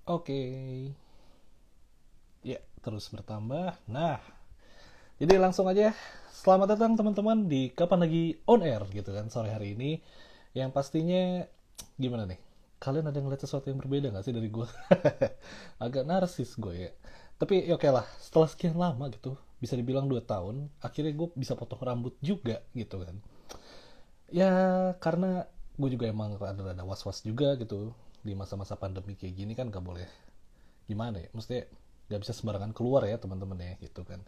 Oke, ya terus bertambah. Nah, jadi langsung aja. Selamat datang teman-teman di Kapan Lagi On Air gitu kan sore hari ini. Yang pastinya gimana nih? Kalian ada ngeliat sesuatu yang berbeda gak sih dari gue? Agak narsis gue ya. Tapi ya oke lah, setelah sekian lama gitu, bisa dibilang 2 tahun, akhirnya gue bisa potong rambut juga gitu kan. Ya karena gue juga emang rada-rada was-was juga gitu. Di masa-masa pandemi kayak gini kan gak boleh gimana ya, maksudnya nggak bisa sembarangan keluar ya teman-teman ya gitu kan.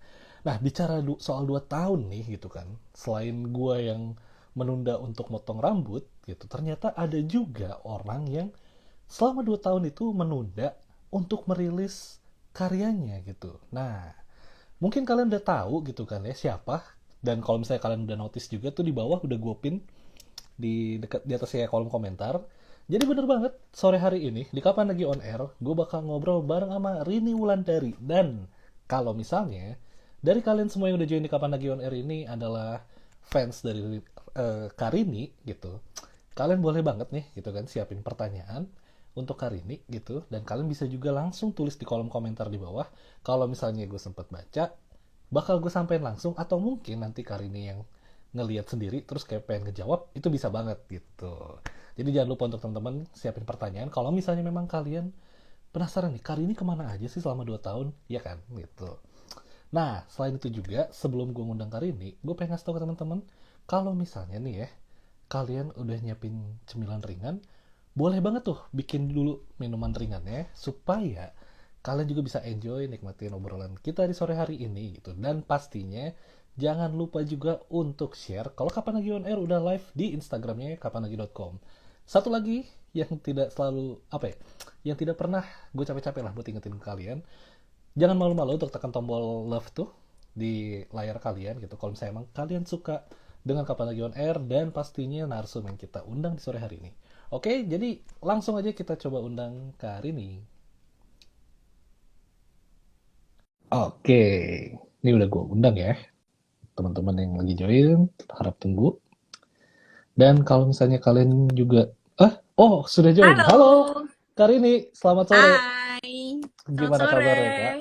Nah bicara soal 2 tahun nih gitu kan, selain gue yang menunda untuk motong rambut gitu, ternyata ada juga orang yang selama 2 tahun itu menunda untuk merilis karyanya gitu. Nah mungkin kalian udah tahu gitu kan ya siapa, dan kalau misalnya kalian udah notice juga tuh di bawah udah gue pin di dekat di atasnya kolom komentar. Jadi bener banget, sore hari ini di Kapan Lagi On Air, gue bakal ngobrol bareng sama Rini Wulandari. Dan kalau misalnya dari kalian semua yang udah join di Kapan Lagi On Air ini adalah fans dari Karini gitu, kalian boleh banget nih gitu kan siapin pertanyaan untuk Karini gitu, dan kalian bisa juga langsung tulis di kolom komentar di bawah. Kalau misalnya gue sempat baca, bakal gue sampein langsung, atau mungkin nanti Karini yang ngelihat sendiri terus kayak pengen ngejawab, itu bisa banget gitu. Jadi jangan lupa untuk teman-teman siapin pertanyaan kalau misalnya memang kalian penasaran nih Karini kemana aja sih selama 2 tahun, ya kan gitu. Nah selain itu juga sebelum gue ngundang Karini, gue pengen ngasih tau ke teman-teman kalau misalnya nih ya kalian udah nyiapin cemilan ringan, boleh banget tuh bikin dulu minuman ringannya supaya kalian juga bisa enjoy nikmatin obrolan kita di sore hari ini gitu. Dan pastinya jangan lupa juga untuk share kalau Kapan Lagi On Air udah live di Instagramnya kapanlagi.com. Satu lagi yang tidak selalu apa ya, yang tidak pernah gue capek-capek lah buat ingetin ke kalian, jangan malu-malu untuk tekan tombol love tuh di layar kalian gitu kalau misalnya emang kalian suka dengan Kapan Lagi On Air dan pastinya narsum yang kita undang di sore hari ini. Oke, jadi langsung aja kita coba undang Karini. Oke, ini udah gue undang ya teman-teman yang lagi join, harap tunggu. Dan kalau misalnya kalian juga, oh sudah join. Halo, Halo, Karini, selamat sore. hai, selamat Gimana sore. kabarnya Kak?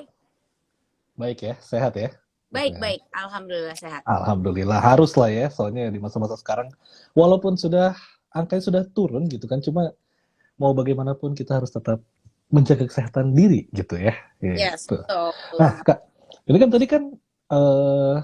Baik ya, sehat ya, gitu kan. Baik-baik, alhamdulillah sehat. Alhamdulillah harus lah ya, soalnya di masa-masa sekarang, walaupun sudah angkanya sudah turun gitu kan, cuma mau bagaimanapun kita harus tetap menjaga kesehatan diri gitu ya. Yes, Gitu. Nah, betul. Kak, ini kan tadi kan eh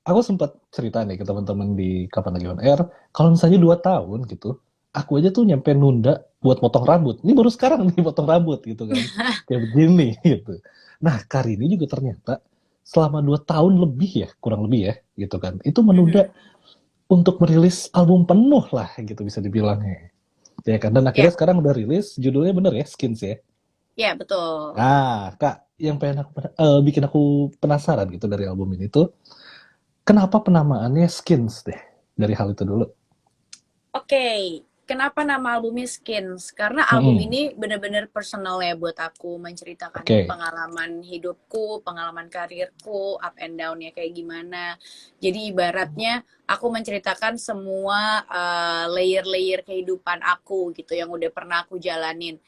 aku sempat cerita nih ke teman-teman di Kapan Lagi On Air, kalau misalnya 2 tahun gitu, aku aja tuh nyampe nunda buat potong rambut. Ini baru sekarang nih potong rambut gitu kan. Kayak begini gitu. Nah, Karini juga ternyata selama 2 tahun lebih ya, kurang lebih ya, gitu kan. Itu menunda Mhm. untuk merilis album penuh lah gitu bisa dibilangnya. Ya kan, dan Ya, akhirnya sekarang udah rilis, judulnya bener ya, Skins ya. ya betul. Nah, Kak, yang bikin aku penasaran gitu dari album ini tuh, kenapa penamaannya Skins deh? Dari hal itu dulu. Oke, kenapa nama albumnya Skins? Karena album Mm-mm. ini bener-bener personal ya buat aku, menceritakan Oke. pengalaman hidupku, pengalaman karirku, up and down-nya kayak gimana. Jadi ibaratnya aku menceritakan semua layer-layer kehidupan aku gitu yang udah pernah aku jalanin.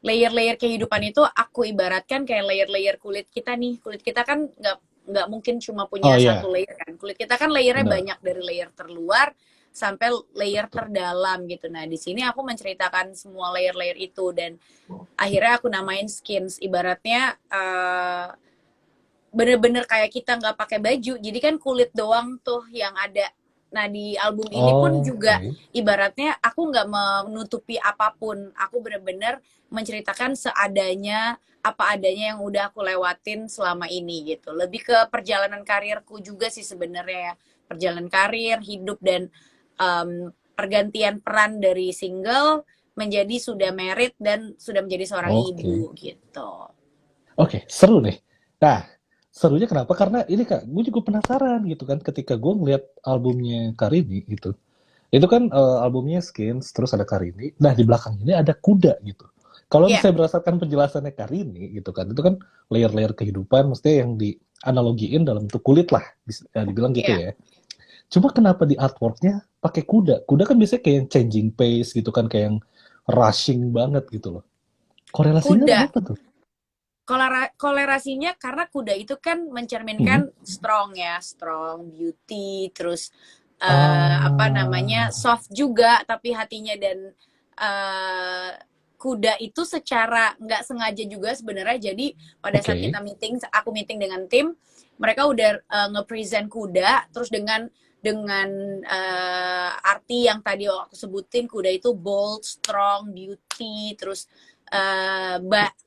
Layer-layer kehidupan itu aku ibaratkan kayak layer-layer kulit kita nih. Kulit kita kan nggak mungkin cuma punya Oh satu iya, layer kan. Kulit kita kan layernya bener. banyak, dari layer terluar sampai layer terdalam gitu. Nah di sini aku menceritakan semua layer-layer itu, dan akhirnya aku namain skins. Ibaratnya bener-bener kayak kita nggak pakai baju, jadi kan kulit doang tuh yang ada. Nah di album ini pun juga Oke. ibaratnya aku nggak menutupi apapun, aku bener-bener menceritakan seadanya, apa adanya yang udah aku lewatin selama ini gitu. Lebih ke perjalanan karirku juga sih sebenarnya ya, perjalanan karir hidup dan pergantian peran dari single menjadi sudah married dan sudah menjadi seorang Oke. ibu gitu. Oke, seru nih. Nah, serunya kenapa? Karena ini Kak, gue juga penasaran gitu kan ketika gue ngeliat albumnya Karini gitu. Itu kan albumnya Skins, terus ada Karini. Nah, di belakang ini ada kuda gitu. Kalau Ya, misalnya berdasarkan penjelasannya Karini gitu kan, itu kan layer-layer kehidupan, mestinya yang dianalogiin dalam bentuk kulit lah, bisa dibilang gitu ya. ya. Cuma kenapa di artworknya pakai kuda? Kuda kan biasanya kayak yang changing pace gitu kan, kayak yang rushing banget gitu loh. Korelasinya Kuda. apa tuh? Kolerasinya karena kuda itu kan Hmm. mencerminkan strong ya, strong, beauty, terus apa namanya, Ah, soft juga tapi hatinya, dan eh, kuda itu secara nggak sengaja juga sebenarnya. Jadi pada saat oke. kita meeting, aku meeting dengan tim, mereka udah nge-present kuda, terus dengan arti yang tadi aku sebutin, kuda itu bold, strong, beauty, terus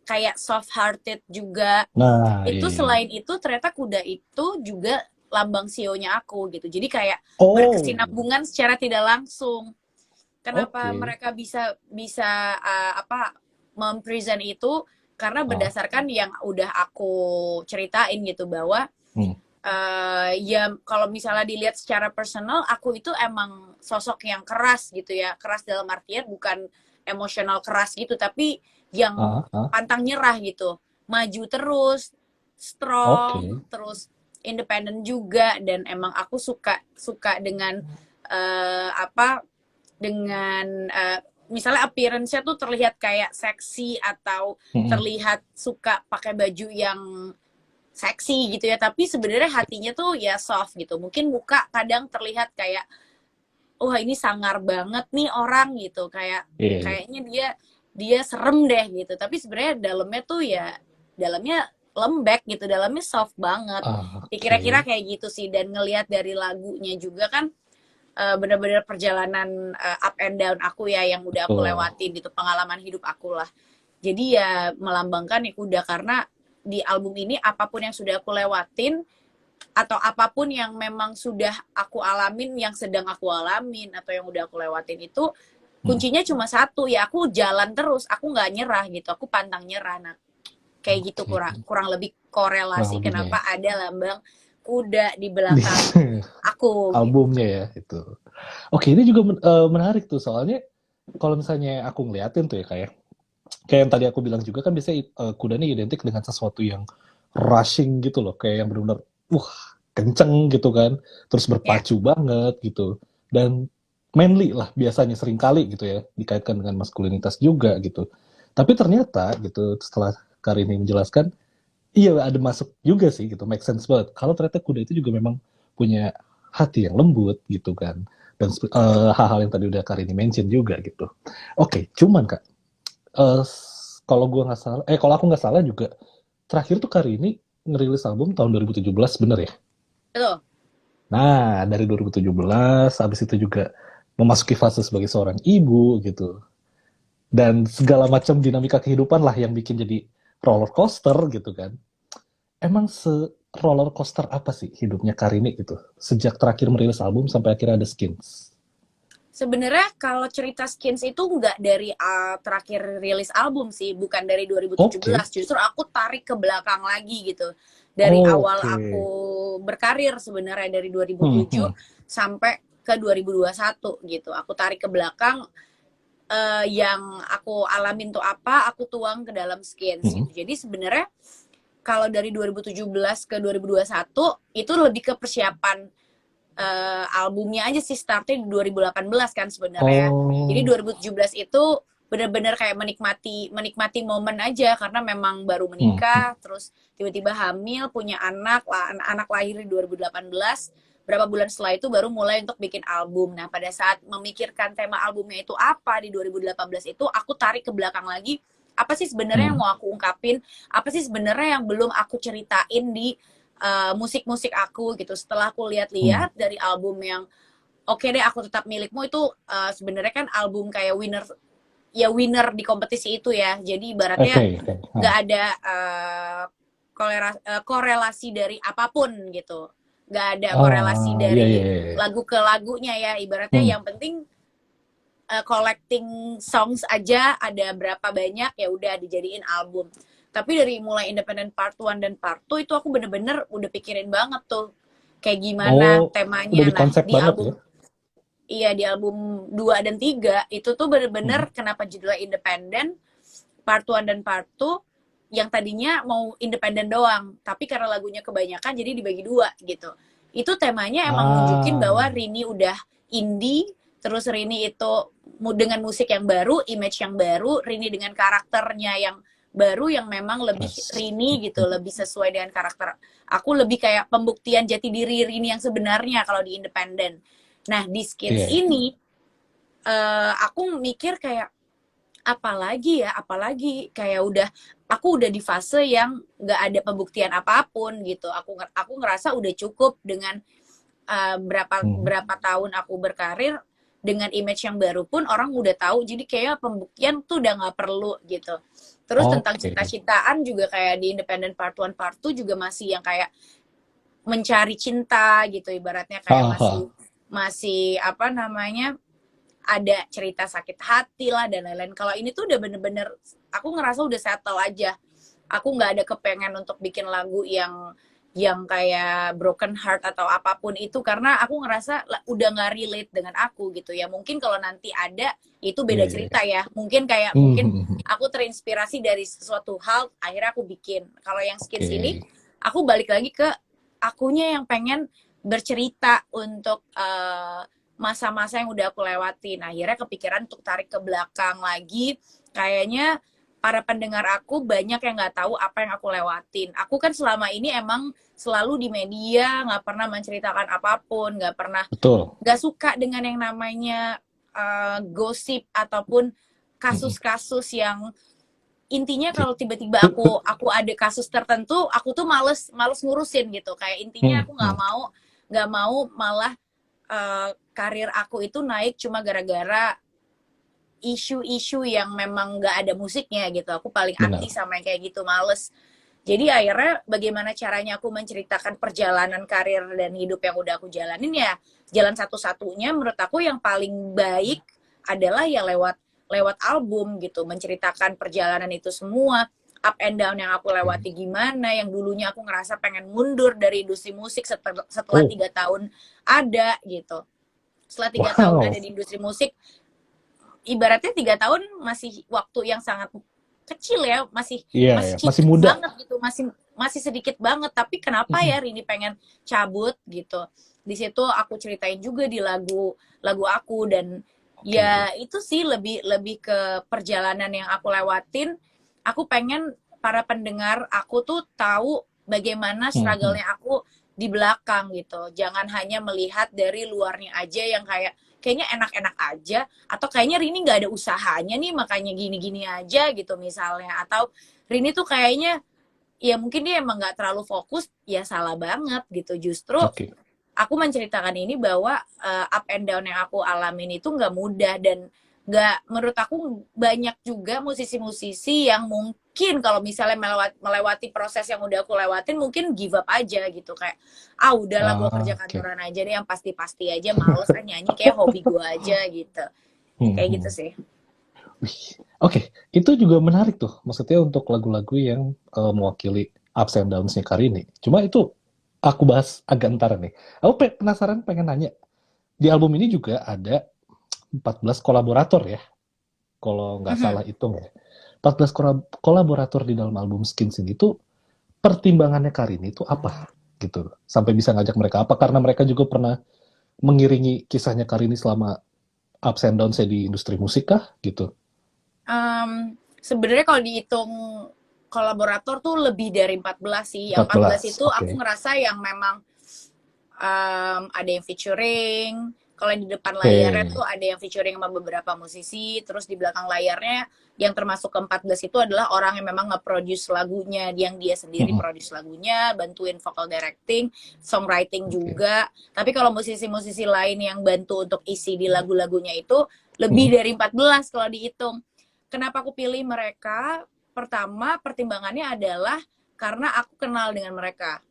kayak soft hearted juga. Nah, iya, Itu iya, iya. selain itu ternyata kuda itu juga lambang sionya aku gitu. Jadi kayak Oh, berkesinambungan secara tidak langsung. Kenapa oke. mereka bisa bisa apa mempresent itu, karena Ah, berdasarkan yang udah aku ceritain gitu, bahwa hmm. ya kalau misalnya dilihat secara personal, aku itu emang sosok yang keras gitu ya. Keras dalam artian bukan emosional keras gitu, tapi yang Ah, ah. pantang nyerah gitu. Maju terus, strong, Oke. terus independen juga, dan emang aku suka suka dengan apa, dengan misalnya appearance-nya tuh terlihat kayak seksi, atau Hmm. terlihat suka pakai baju yang seksi gitu ya, tapi sebenarnya hatinya tuh ya soft gitu. Mungkin muka kadang terlihat kayak, wah ini sangar banget nih orang gitu, kayak Iya, iya. kayaknya dia dia serem deh gitu, tapi sebenarnya dalamnya tuh ya, dalamnya lembek gitu, dalamnya soft banget. Ah, Ya, kira-kira oke. kayak gitu sih. Dan ngelihat dari lagunya juga kan, bener-bener perjalanan up and down aku ya, yang udah aku Betul. lewatin gitu, pengalaman hidup aku lah. Jadi ya melambangkan ya kuda, karena di album ini apapun yang sudah aku lewatin, atau apapun yang memang sudah aku alamin, yang sedang aku alamin, atau yang udah aku lewatin itu, Hmm. kuncinya cuma satu ya, aku jalan terus, aku nggak nyerah gitu, aku pantang nyerah. Nah, kayak gitu Oke. kurang kurang lebih Kurang korelasi lebihnya ya. kenapa ada lambang kuda di Di belakang aku gitu. albumnya ya itu. Oke, ini juga menarik tuh soalnya kalau misalnya aku ngeliatin tuh ya kayak yang tadi aku bilang juga kan biasanya kuda ini identik dengan sesuatu yang rushing gitu loh, kayak yang benar-benar wah kenceng gitu kan, terus Ya, berpacu banget gitu dan manly lah biasanya sering kali gitu ya dikaitkan dengan maskulinitas juga gitu. Tapi ternyata gitu setelah Karini menjelaskan, iya ada masuk juga sih gitu, make sense banget. Kalau ternyata kuda itu juga memang punya hati yang lembut gitu kan, dan hal-hal yang tadi udah Karini mention juga gitu. Oke, cuman Kak, eh kalau gua nggak salah, kalau aku nggak salah juga terakhir tuh Karini ngerilis album tahun 2017 bener ya? betul. Nah dari 2017 habis itu juga memasuki fase sebagai seorang ibu gitu dan segala macam dinamika kehidupan lah yang bikin jadi roller coaster gitu kan. Emang roller coaster apa sih hidupnya Karini gitu? Sejak terakhir merilis album sampai akhirnya ada Skins. Sebenarnya kalau cerita Skins itu nggak dari terakhir rilis album sih, bukan dari Oke. 2017. Justru aku tarik ke belakang lagi gitu. Dari awal Oke. aku berkarir sebenarnya, dari Hmm, 2007 hmm, sampai ke 2021 gitu. Aku tarik ke belakang, yang aku alamin tuh apa, aku tuang ke dalam Skins hmm. gitu. Jadi sebenarnya kalau dari 2017 ke 2021 itu lebih ke persiapan albumnya aja sih, startnya di 2018 kan sebenarnya. Jadi Oh. 2017 itu benar-benar kayak menikmati menikmati momen aja, karena memang baru Hmm, hmm, menikah, terus tiba-tiba hamil, punya anak lah, anak lahir di 2018. Berapa bulan setelah itu baru mulai untuk bikin album. Nah, pada saat memikirkan tema albumnya itu apa di 2018 itu, aku tarik ke belakang lagi, apa sih sebenarnya yang hmm, mau aku ungkapin, apa sih sebenarnya yang belum aku ceritain di musik-musik aku gitu. Setelah aku hmm. lihat-lihat dari album yang Oke deh Aku Tetap Milikmu itu, sebenarnya kan album kayak winner, ya winner di kompetisi itu ya. Jadi ibaratnya Oke, oke. nggak Ah. ada korelasi dari apapun gitu. Nggak ada korelasi Ah, iya, dari iya, iya, iya. lagu ke lagunya ya. Ibaratnya Hmm. yang penting collecting songs aja, ada berapa banyak ya udah dijadiin album. Tapi dari mulai Independent Part 1 dan Part 2 itu aku bener-bener udah pikirin banget tuh kayak gimana Oh, udah temanya. di Nah, konsep di banget ya? album, iya, di album 2 dan 3 itu tuh Hmm. bener-bener kenapa judulnya Independent Part 1 dan Part 2, yang tadinya mau independen doang, tapi karena lagunya kebanyakan jadi dibagi dua gitu. Itu temanya emang nunjukin Ah, bahwa Rini udah indie, terus Rini itu dengan musik yang baru, image yang baru, Rini dengan karakternya yang baru yang memang lebih Fresh. Rini gitu, lebih sesuai dengan karakter aku, lebih kayak pembuktian jati diri Rini yang sebenarnya kalau di independen. Nah di Skins Iya. ini aku mikir kayak apalagi kayak aku udah di fase yang nggak ada pembuktian apapun gitu. Aku ngerasa udah cukup dengan berapa Hmm. berapa tahun aku berkarir dengan image yang baru pun orang udah tahu, jadi kayak pembuktian tuh udah nggak perlu gitu. Terus tentang Oke. cita-citaan juga kayak di Independent Part 1 Part 2 juga masih yang kayak mencari cinta gitu, ibaratnya kayak masih Haha. masih apa namanya, ada cerita sakit hati lah dan lain-lain. Kalau ini tuh udah bener-bener aku ngerasa udah settle aja. Aku nggak ada kepengen untuk bikin lagu yang kayak broken heart atau apapun itu, karena aku ngerasa udah nggak relate dengan aku gitu ya. Mungkin kalau nanti ada itu Iya, beda iya, iya. cerita ya. Mungkin Hmm. aku terinspirasi dari sesuatu hal, akhirnya aku bikin. Kalau yang Skins ini Oke. aku balik lagi ke akunya yang pengen bercerita untuk masa-masa yang udah aku lewatin. Akhirnya kepikiran untuk tarik ke belakang lagi. Kayaknya para pendengar aku banyak yang nggak tahu apa yang aku lewatin. Aku kan selama ini emang selalu di media, nggak pernah menceritakan apapun, Betul. nggak suka dengan yang namanya gosip ataupun Mm-mm. kasus-kasus yang intinya Oke. kalau tiba-tiba aku ada kasus tertentu, aku tuh males males ngurusin gitu. Kayak intinya Hmm. aku Hmm. nggak mau malah karir aku itu naik cuma gara-gara isu-isu yang memang nggak ada musiknya gitu. Aku paling anti Benar. sama yang kayak gitu, males. Jadi akhirnya bagaimana caranya aku menceritakan perjalanan karir dan hidup yang udah aku jalanin, ya jalan satu-satunya menurut aku yang paling baik adalah ya lewat lewat album gitu, menceritakan perjalanan itu semua, up and down yang aku Oke. lewati gimana, yang dulunya aku ngerasa pengen mundur dari industri musik setelah Oh, 3 tahun ada gitu. Setelah 3 tahun ada wow. di industri musik, ibaratnya 3 tahun masih waktu yang sangat kecil ya, masih Iya, masih ya. Masih cicit muda. banget gitu, masih masih sedikit banget. Tapi kenapa Mm-mm. ya Rini pengen cabut gitu? Di situ aku ceritain juga di lagu lagu aku, dan Oke. ya itu sih lebih lebih ke perjalanan yang aku lewatin. Aku pengen para pendengar aku tuh tahu bagaimana Mhm. struggle-nya aku di belakang gitu. Jangan hanya melihat dari luarnya aja yang kayak kayaknya enak-enak aja, atau kayaknya Rini nggak ada usahanya nih makanya gini-gini aja gitu misalnya, atau Rini tuh kayaknya ya mungkin dia emang nggak terlalu fokus, ya salah banget gitu. Justru Oke. aku menceritakan ini bahwa up and down yang aku alamin itu nggak mudah, dan nggak, menurut aku banyak juga musisi-musisi yang mungkin kalau misalnya melewati proses yang udah aku lewatin mungkin give up aja gitu, kayak udahlah gue kerja Ah, oke. kantoran aja deh yang pasti-pasti aja, males nyanyi kayak hobi gue aja gitu, kayak gitu Mhm. sih. Wih, oke, itu juga menarik tuh. Maksudnya untuk lagu-lagu yang mewakili ups and downs-nya Karini. Cuma itu aku bahas agak ntar nih. Aku penasaran pengen nanya. Di album ini juga ada 14 kolaborator ya, kalau nggak Mhm. salah hitung ya. 14 kolaborator di dalam album Skins ini tuh pertimbangannya Karini itu apa gitu. Sampai bisa ngajak mereka. Apa karena mereka juga pernah mengiringi kisahnya Karini selama ups and downs-nya di industri musik kah gitu? Sebenarnya kalau dihitung kolaborator tuh lebih dari 14 sih. Yang 14 14, itu oke. aku ngerasa yang memang ada yang featuring. Kalau di depan layarnya tuh Oke. ada yang featuring sama beberapa musisi. Terus di belakang layarnya yang termasuk ke 14 itu adalah orang yang memang nge-produce lagunya, yang dia sendiri Mm-mm. produce lagunya, bantuin vocal directing, songwriting Oke. juga. Tapi kalau musisi-musisi lain yang bantu untuk isi di lagu-lagunya itu lebih Mm-mm. dari 14 kalau dihitung. Kenapa aku pilih mereka? Pertama, pertimbangannya adalah karena aku kenal dengan mereka.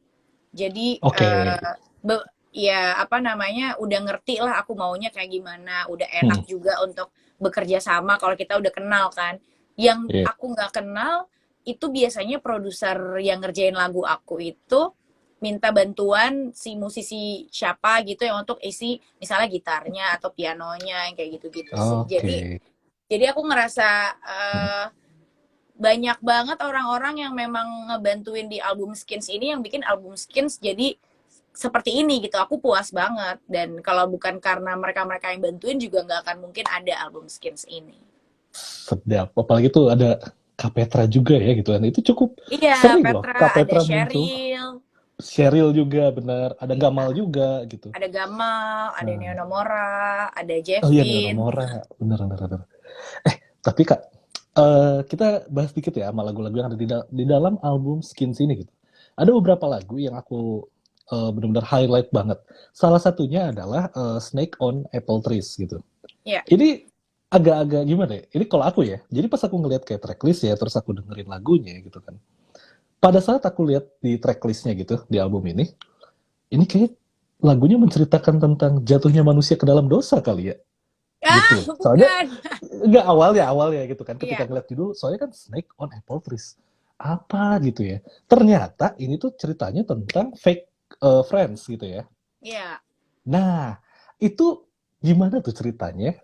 Jadi Oke. ya apa namanya, udah ngerti lah aku maunya kayak gimana, udah enak Mm. juga untuk bekerja sama kalau kita udah kenal kan. Yang Iya. aku nggak kenal itu biasanya produser yang ngerjain lagu aku itu minta bantuan si musisi siapa gitu yang untuk isi misalnya gitarnya atau pianonya yang kayak gitu-gitu sih. Jadi Oke. aku ngerasa Mm. banyak banget orang-orang yang memang ngebantuin di album Skins ini, yang bikin album Skins jadi seperti ini gitu. Aku puas banget, dan kalau bukan karena mereka-mereka yang bantuin juga nggak akan mungkin ada album Skins ini. Sedap. Apalagi tuh ada Kapetra juga ya gitu kan. Itu cukup Iya, sering loh Petra, ada Kapetra muncul. Sheryl, Cheryl juga benar. Ada iya, Gamal juga gitu. ada Gamal, ada Nah, Neonomora, ada oh iya Nino Jevin. Mora. Bener, bener, bener. Tapi Kak, kita bahas dikit ya sama lagu-lagu yang ada di dalam album Skins ini gitu. Ada beberapa lagu yang aku benar-benar highlight banget. Salah satunya adalah Snake on Apple Trees gitu. Ya, Ini agak-agak gimana ya? Ini kalau aku ya. Jadi pas aku ngeliat kayak tracklist ya, terus aku dengerin lagunya gitu kan. Pada saat aku lihat di tracklistnya gitu di album ini kayak lagunya menceritakan tentang jatuhnya manusia ke dalam dosa kali ya ah gitu. Soalnya bukan. enggak awalnya gitu kan ketika Iya, ngeliat judul soalnya kan Snake on Apple Trees apa gitu ya, ternyata ini tuh ceritanya tentang fake friends gitu ya. iya. Nah itu gimana tuh ceritanya,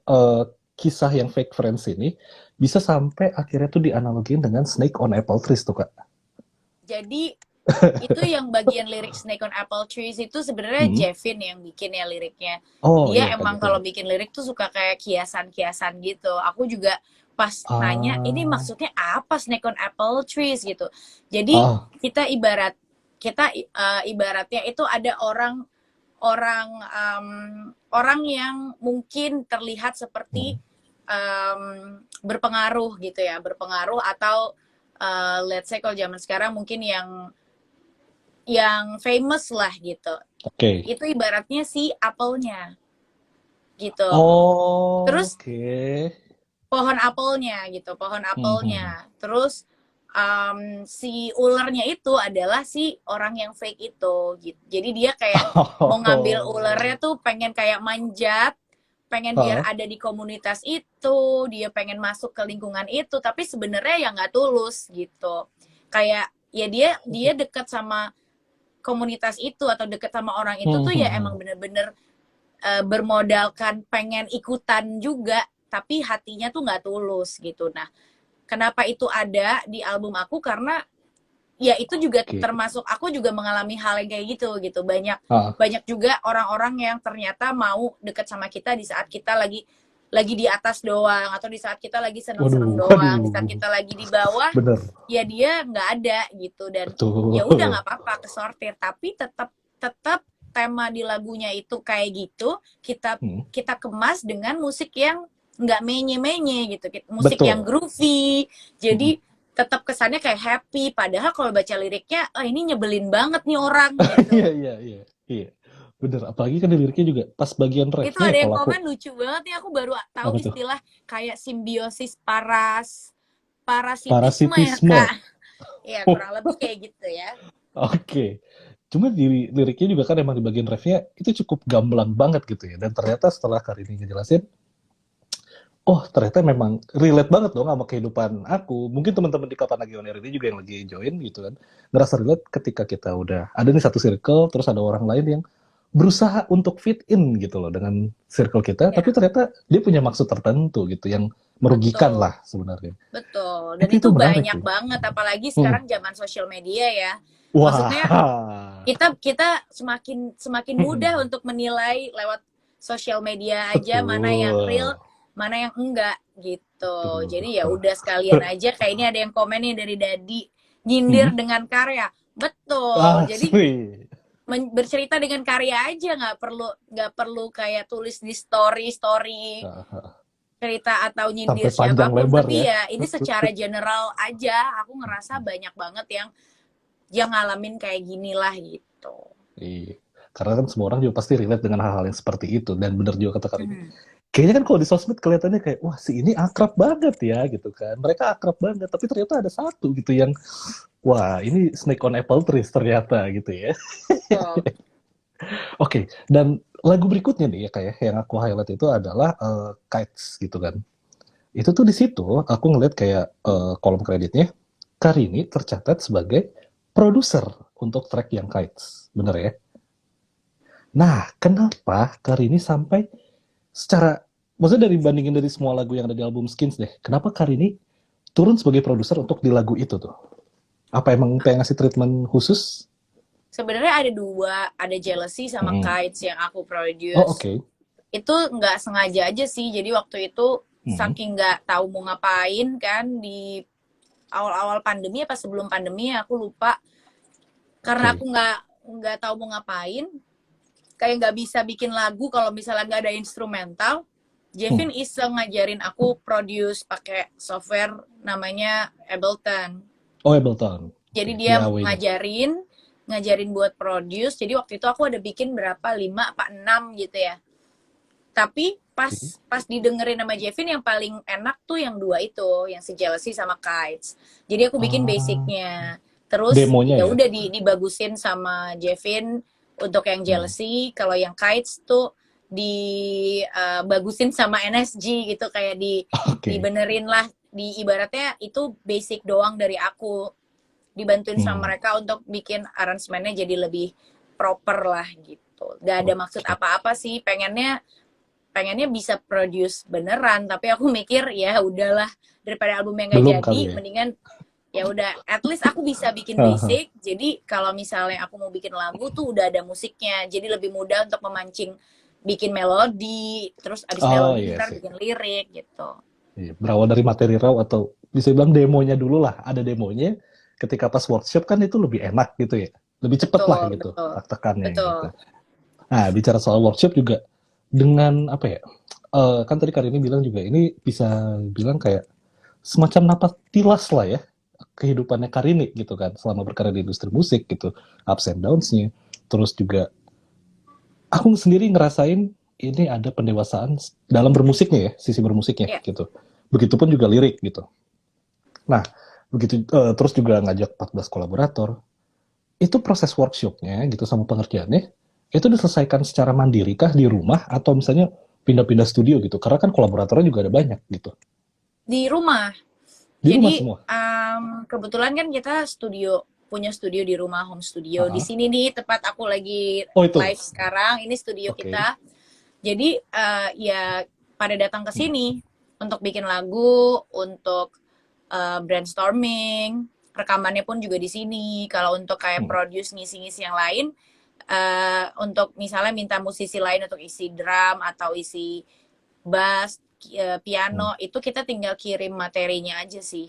kisah yang fake friends ini bisa sampai akhirnya tuh dianalogiin dengan Snake on Apple Trees tuh kak. Jadi itu yang bagian lirik Snake on Apple Trees itu sebenarnya Hmm. Jevin yang bikin ya liriknya. Oh Dia iya Kak emang kalau Jepin. bikin lirik tuh suka kayak kiasan-kiasan gitu. Aku juga pas nanya, ini Ah, maksudnya apa Snake on Apple Trees gitu. Jadi ah, kita ibaratnya itu ada orang orang yang mungkin terlihat seperti hmm. berpengaruh gitu ya, berpengaruh atau let's say kalau zaman sekarang mungkin yang famous lah gitu. Oke. Itu ibaratnya si apelnya gitu. Terus Oke. pohon apelnya gitu, pohon Hmm, hmm, hmm. apelnya. Terus si ulernya itu adalah si orang yang fake itu gitu. Jadi dia kayak mau ngambil ulernya Oh. tuh pengen kayak manjat, pengen biar Heeh. ada di komunitas itu, dia pengen masuk ke lingkungan itu, tapi sebenarnya ya nggak tulus gitu. Kayak ya dia dia dekat sama komunitas itu atau deket sama orang itu Hmm, tuh hmm, ya hmm. emang bener-bener bermodalkan pengen ikutan juga, tapi hatinya tuh nggak tulus gitu. Nah, kenapa itu ada di album aku? Karena ya itu juga Oke. termasuk aku juga mengalami hal yang kayak gitu. Banyak Ah. banyak juga orang-orang yang ternyata mau deket sama kita di saat kita lagi di atas doang, atau di saat kita lagi seneng-seneng Waduh, doang, di saat waduh. kita lagi di bawah, Bener. ya dia nggak ada gitu. Dan ya udah Betul. nggak apa-apa kesortir, tapi tetap tetap tema di lagunya itu kayak gitu, kita Hmm. kita kemas dengan musik yang nggak menye-menye gitu, musik yang Betul. groovy, Hmm. jadi tetap kesannya kayak happy, padahal kalau baca liriknya, oh ini nyebelin banget nih orang gitu. Iya, iya, iya. Iya. Bener. Apalagi kan di liriknya juga pas bagian Itu refnya ya ada yang kalau aku. komen lucu banget nih, aku baru tahu Apa tuh? istilah kayak simbiosis parasitisme ya Parasitisme. kak. Ya kurang lebih kayak gitu ya. Oke. Cuma di liriknya juga kan emang di bagian refnya itu cukup gamblang banget gitu ya. Dan ternyata setelah Karini ngejelasin, oh ternyata memang relate banget dong sama kehidupan aku. Mungkin teman-teman di Kapan Lagi On Air ini juga yang lagi join gitu kan. Ngerasa relate ketika kita udah ada nih satu circle, terus ada orang lain yang berusaha untuk fit in gitu loh dengan circle kita. Tapi Ya, ternyata dia punya maksud tertentu gitu yang merugikan betul. lah sebenarnya. Betul. Dan Itu itu menarik banyak tuh. banget, apalagi Hmm. sekarang zaman sosial media ya. Maksudnya Wah. kita kita semakin semakin mudah untuk menilai lewat sosial media aja mana yang real, Betul. mana yang enggak gitu. Betul. Jadi ya udah sekalian aja, kayak ini ada yang komen nih dari Dadi, nyindir Hmm. dengan karya. Betul. Jadi Asli. bercerita dengan karya aja, nggak perlu kayak tulis di story story cerita atau Sampai nyindir panjang siapapun, lebar tapi ya. ya ini secara general aja aku ngerasa banyak banget yang ngalamin kayak gini lah gitu. Iya. Karena kan semua orang juga pasti relate dengan hal-hal yang seperti itu. Dan bener juga kata Karini. Hmm. Kayaknya kan kalau di sosmed kelihatannya kayak, wah si ini akrab banget ya gitu kan. Mereka akrab banget. Tapi ternyata ada satu gitu yang, wah ini snake on apple trees ternyata gitu ya. Betul. Oke, dan lagu berikutnya nih ya kayak yang aku highlight itu adalah Kites gitu kan. Itu tuh di situ aku ngeliat kayak kolom kreditnya, Karini tercatat sebagai produser untuk track yang Kites. Bener ya? Nah, kenapa Karini sampai secara maksudnya dari bandingin dari semua lagu yang ada di album Skins deh, kenapa Karini turun sebagai produser untuk di lagu itu tuh? Apa emang pengen ngasih treatment khusus? sebenarnya ada dua, ada Jealousy sama Hmm. Kites yang aku Oh, produce. oke. Itu nggak sengaja aja sih, jadi waktu itu Hmm. saking nggak tahu mau ngapain kan di awal-awal pandemi apa sebelum pandemi aku lupa, karena Oke. aku nggak tahu mau ngapain, kayak nggak bisa bikin lagu kalau misalnya nggak ada instrumental. Hmm. Jevin iseng ngajarin aku produce pakai software namanya Ableton. Oh, Ableton. Jadi Oke, dia DAW-nya. ngajarin buat produce. Jadi waktu itu aku ada bikin berapa, 5 apa 6 gitu ya. Tapi pas Oke. pas didengerin sama Jevin yang paling enak tuh yang dua itu, yang si Jealousy sama Kites. Jadi aku bikin Ah, basicnya. Terus demonya ya ya. udah dibagusin sama Jevin untuk yang Hmm. Jealousy. Kalau yang Kites tuh dibagusin sama NSG gitu, kayak Oke. dibenerin lah, di ibaratnya itu basic doang dari aku, dibantuin sama Hmm. mereka untuk bikin aransemennya jadi lebih proper lah gitu. Gak ada maksud Oke. apa-apa sih, pengennya bisa produce beneran, tapi aku mikir ya udahlah, daripada albumnya nggak Belum jadi, kali ya. mendingan ya udah, at least aku bisa bikin Aha. basic. Jadi kalau misalnya aku mau bikin lagu tuh udah ada musiknya, jadi lebih mudah untuk memancing, bikin melodi, terus abis Oh melodi iya ntar sih. bikin lirik gitu. Iya, berawal dari materi raw atau bisa bilang demonya dulu lah. Ada demonya. Ketika pas workshop kan itu lebih enak gitu ya. Lebih cepet lah Betul, gitu betul, tekannya gitu. betul. Nah, bicara soal workshop juga dengan apa ya? Kan tadi Karini bilang juga ini bisa bilang kayak semacam napas tilas lah ya kehidupannya Karini gitu kan selama berkarya di industri musik gitu, ups and downs-nya. Terus juga aku sendiri ngerasain ini ada pendewasaan dalam bermusiknya ya, sisi bermusiknya Ya, gitu. Begitupun juga lirik gitu. Nah, begitu terus juga ngajak 14 kolaborator. Itu proses workshopnya gitu sama pengerjaannya itu diselesaikan secara mandiri kah di rumah atau misalnya pindah-pindah studio gitu? Karena kan kolaboratornya juga ada banyak gitu. di rumah. Di rumah Jadi semua. kebetulan kan kita punya studio di rumah, home studio. Di Aha. sini nih tempat aku lagi Oh itu. live sekarang, ini studio Oke. kita. Jadi ya pada datang ke Hmm. sini untuk bikin lagu, untuk brainstorming, rekamannya pun juga di sini. Kalau untuk kayak Hmm. produce ngisi-ngisi yang lain, untuk misalnya minta musisi lain untuk isi drum atau isi bass, Hmm. piano, itu kita tinggal kirim materinya aja sih.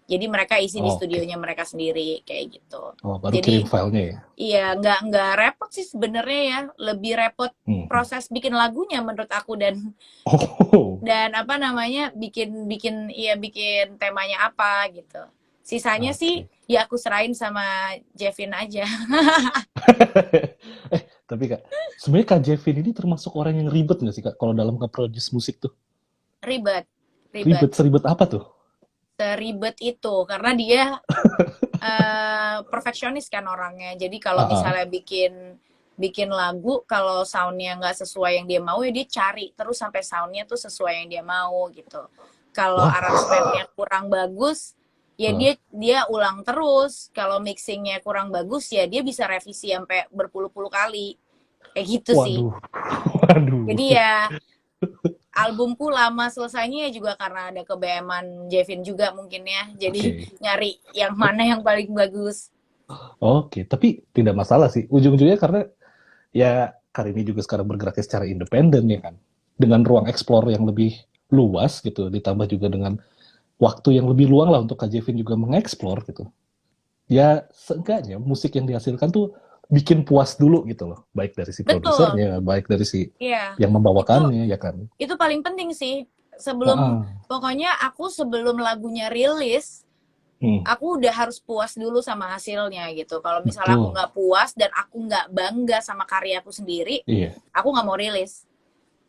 Jadi mereka isi di Oke. studionya mereka sendiri kayak gitu. Oh, baru kirim Jadi filenya ya. iya, nggak repot sih sebenarnya ya. Lebih repot Hmm. proses bikin lagunya menurut aku, dan Oh. apa namanya, bikin temanya apa gitu. Sisanya sih Oke. ya aku serahin sama Jevin aja. Tapi Kak, sebenarnya Kak Jevin ini termasuk orang yang ribet nggak sih Kak kalau dalam nge-produce musik tuh? Ribet, ribet, Ribet, seribet apa tuh? seribet itu karena dia perfeksionis kan orangnya. Jadi kalau Ah, misalnya bikin bikin lagu, kalau soundnya nggak sesuai yang dia mau ya dia cari terus sampai soundnya tuh sesuai yang dia mau gitu. Kalau Wow. aransemennya kurang bagus, ya Ah. dia ulang terus. Kalau mixingnya kurang bagus, ya dia bisa revisi sampai berpuluh-puluh kali. Kayak gitu sih. Waduh. Waduh. Jadi ya albumku lama selesainya ya juga karena ada kebeeman Jevin juga mungkin ya. Jadi Oke. nyari yang mana yang paling bagus. Oke, tapi tidak masalah sih. Ujung-ujungnya karena ya Karini juga sekarang bergerak secara independen ya kan. Dengan ruang eksplor yang lebih luas gitu, ditambah juga dengan waktu yang lebih luang lah untuk Kak Jevin juga mengeksplor gitu. Ya seenggaknya musik yang dihasilkan tuh bikin puas dulu gitu loh. Baik dari si Betul. produsernya, baik dari si Iya. yang Itu membawakannya ya kan. itu paling penting sih. Sebelum Heeh. Pokoknya aku sebelum lagunya rilis, Hmm, aku udah harus puas dulu sama hasilnya gitu. Kalau misalnya aku betul. nggak puas dan aku nggak bangga sama karyaku sendiri, Iya, aku nggak mau rilis.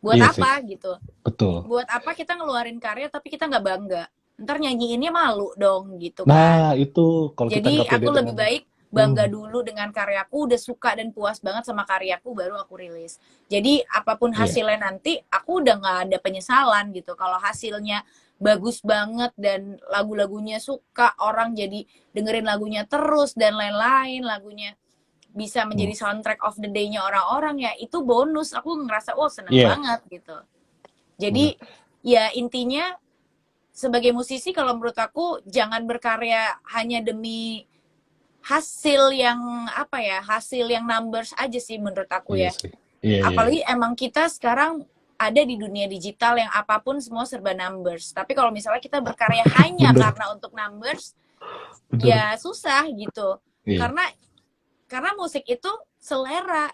Buat iya sih. apa gitu? Betul. Buat apa kita ngeluarin karya tapi kita nggak bangga? Ntar nyanyiinnya malu dong gitu Nah, kan. itu kalau kita Jadi nggak pede aku lebih dengan baik hmm, bangga dulu dengan karyaku, udah suka dan puas banget sama karyaku, baru aku rilis. Jadi apapun iya. hasilnya nanti, aku udah nggak ada penyesalan gitu. Kalau hasilnya bagus banget dan lagu-lagunya suka, orang jadi dengerin lagunya terus dan lain-lain, lagunya bisa Hmm, menjadi soundtrack of the day-nya orang-orang, ya itu bonus. Aku ngerasa, oh seneng iya, banget gitu. benar. Jadi ya intinya sebagai musisi, kalau menurut aku jangan berkarya hanya demi hasil yang apa ya, hasil yang numbers aja sih menurut aku Iya ya. sih. Iya, iya, iya. Apalagi emang kita sekarang ada di dunia digital yang apapun semua serba numbers. Tapi kalau misalnya kita berkarya hanya Bener, karena untuk numbers, bener. ya susah gitu. Iya, Karena musik itu selera.